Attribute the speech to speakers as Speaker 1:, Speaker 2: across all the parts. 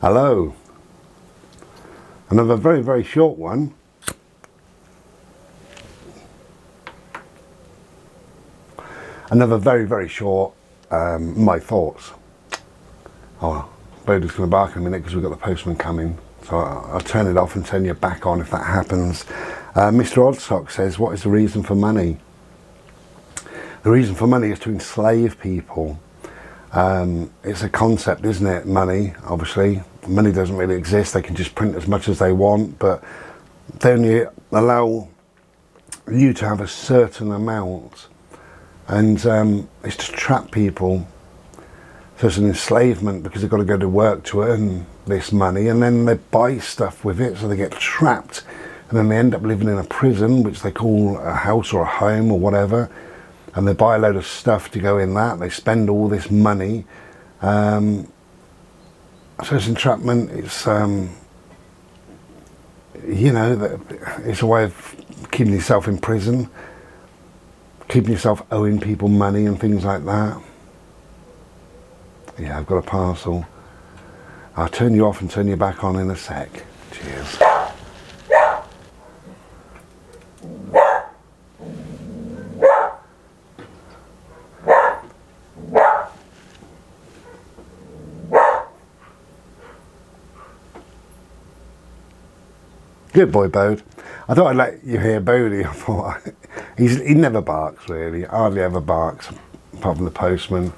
Speaker 1: Hello. Another very, very short one. Another very, very short, my thoughts. Oh, Bodie's going to bark in a minute because we've got the postman coming. So I'll turn it off and turn you back on if that happens. Mr. Oddsock says, what is the reason for money? The reason for money is to enslave people. It's a concept, isn't it? Money, obviously. Money doesn't really exist. They can just print as much as they want, but they only allow you to have a certain amount. And it's to trap people. So it's an enslavement because they've got to go to work to earn this money, and then they buy stuff with it, so they get trapped, and then they end up living in a prison, which they call a house or a home or whatever, and they buy a load of stuff to go in that. They spend all this money. So it's entrapment. It's you know, it's a way of keeping yourself in prison, keeping yourself owing people money and things like that. Yeah, I've got a parcel. I'll turn you off and turn you back on in a sec. Cheers. Good boy, Bode. I thought I'd let you hear Bodie. I thought he never barks really, hardly ever barks, apart from the postman.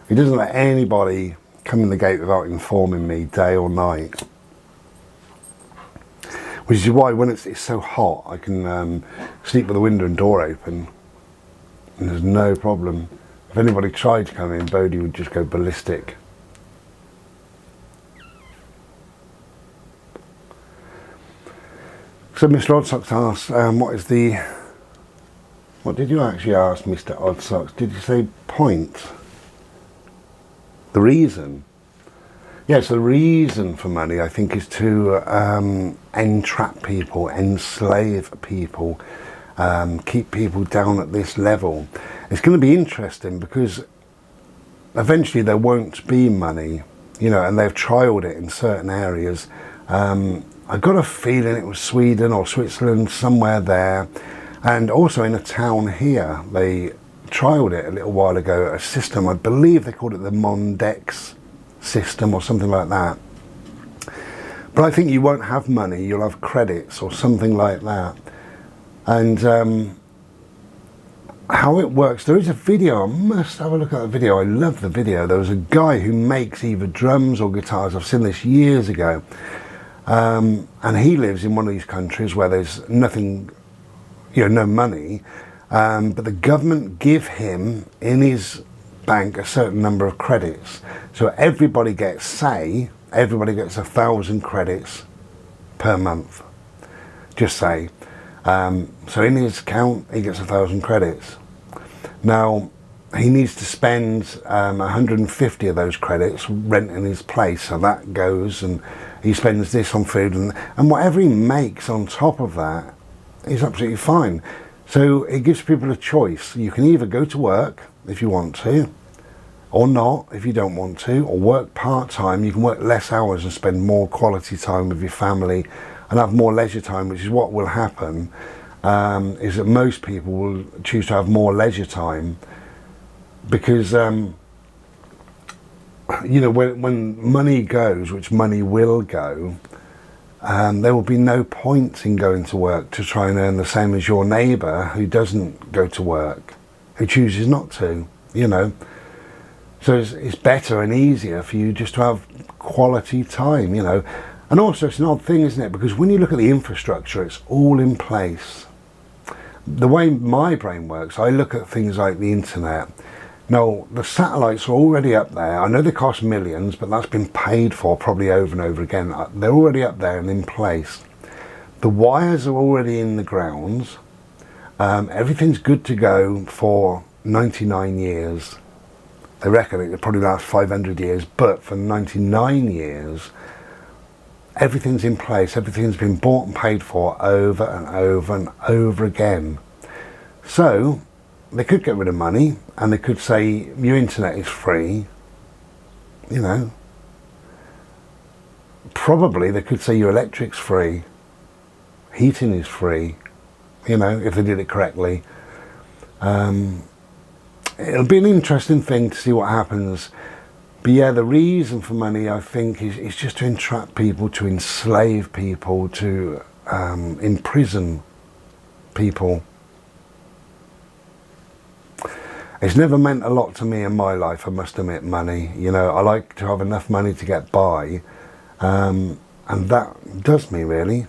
Speaker 1: He doesn't let anybody come in the gate without informing me, day or night. Which is why when it's so hot, I can sleep with the window and door open, and there's no problem. If anybody tried to come in, Bodie would just go ballistic. So Mr. Oddsocks asked, what did you actually ask, Mr. Oddsocks? Did you say point? The reason? Yes, the reason for money, I think, is to entrap people, enslave people, keep people down at this level. It's going to be interesting because eventually there won't be money, you know, and they've trialled it in certain areas. I got a feeling it was Sweden or Switzerland, somewhere there, and also in a town here. They trialled it a little while ago, a system, I believe they called it the Mondex system or something like that. But I think you won't have money, you'll have credits or something like that. And how it works, there is a video, I must have a look at the video, I love the video. There was a guy who makes either drums or guitars, I've seen this years ago. And he lives in one of these countries where there's nothing, you know, no money, but the government give him in his bank a certain number of credits. So everybody gets, everybody gets 1,000 credits per month, just say. So in his account, he gets 1,000 credits. Now, he needs to spend 150 of those credits renting his place, so that goes, and he spends this on food, and whatever he makes on top of that is absolutely fine. So it gives people a choice. You can either go to work if you want to, or not if you don't want to, or work part-time. You can work less hours and spend more quality time with your family and have more leisure time, which is what will happen, is that most people will choose to have more leisure time. Because, you know, when money goes, which money will go, there will be no point in going to work to try and earn the same as your neighbour who doesn't go to work, who chooses not to, you know. So it's better and easier for you just to have quality time, you know. And also it's an odd thing, isn't it? Because when you look at the infrastructure, it's all in place. The way my brain works, I look at things like the internet. Now, the satellites are already up there. I know they cost millions, but that's been paid for probably over and over again. They're already up there and in place. The wires are already in the ground. Everything's good to go for 99 years. They reckon it probably lasts 500 years, but for 99 years, everything's in place. Everything's been bought and paid for over and over and over again. So they could get rid of money and they could say your internet is free, you know, probably they could say your electric's free, heating is free, you know, if they did it correctly. It'll be an interesting thing to see what happens. But yeah, the reason for money, I think, is just to entrap people, to enslave people, to imprison people. It's never meant a lot to me in my life, I must admit, money. You know, I like to have enough money to get by, and that does me, really.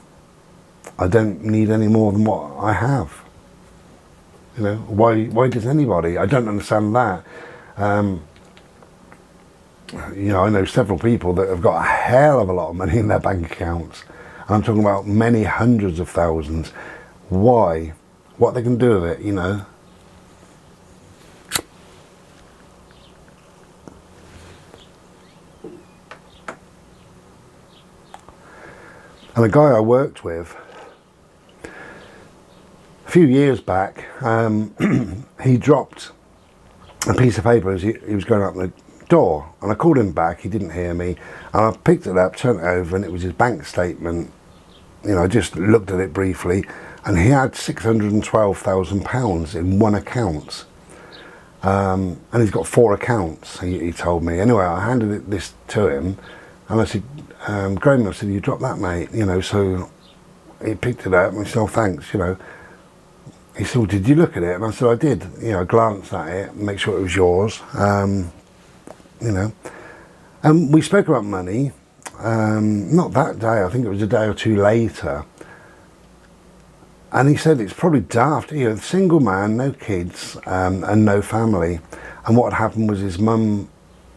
Speaker 1: I don't need any more than what I have. You know, why does anybody? I don't understand that. You know, I know several people that have got a hell of a lot of money in their bank accounts. And I'm talking about many hundreds of thousands. Why? What they can do with it, you know? And a guy I worked with a few years back, he dropped a piece of paper as he was going out the door, and I called him back. He didn't hear me, and I picked it up, turned it over, and it was his bank statement. You know, I just looked at it briefly, and he had £612,000 in one account, and he's got 4 accounts. He told me. Anyway, I handed this to him, and I said, Graham, I said, you dropped that, mate. You know, so he picked it up and he said, oh, thanks. You know, he said, well, did you look at it? And I said, I did. You know, I glanced at it, make sure it was yours. You know, and we spoke about money, not that day, I think it was a day or two later, and he said it's probably daft, you know, single man, no kids, and no family, and what had happened was his mum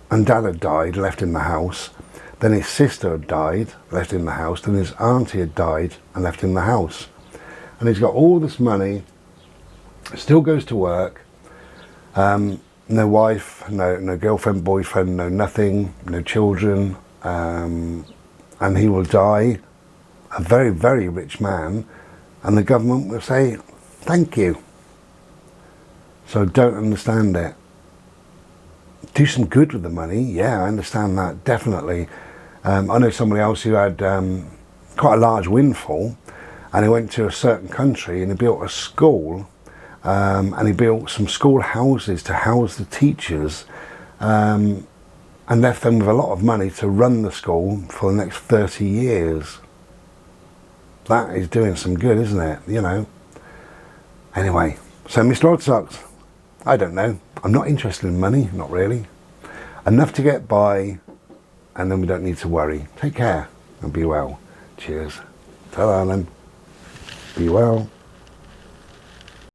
Speaker 1: and dad had died, left in the house, then his sister had died, left in the house, then his auntie had died and left in the house, and he's got all this money, still goes to work, no wife, no girlfriend, boyfriend, no nothing, no children, and he will die a very, very rich man, and the government will say, thank you. So I don't understand it. Do some good with the money, yeah, I understand that, definitely. I know somebody else who had quite a large windfall, and he went to a certain country and he built a school, and he built some school houses to house the teachers, and left them with a lot of money to run the school for the next 30 years. That is doing some good, isn't it? You know. Anyway, so Mr. Oddsocks, I don't know. I'm not interested in money, not really. Enough to get by, and then we don't need to worry. Take care and be well. Cheers. Ta-ra then. Be well.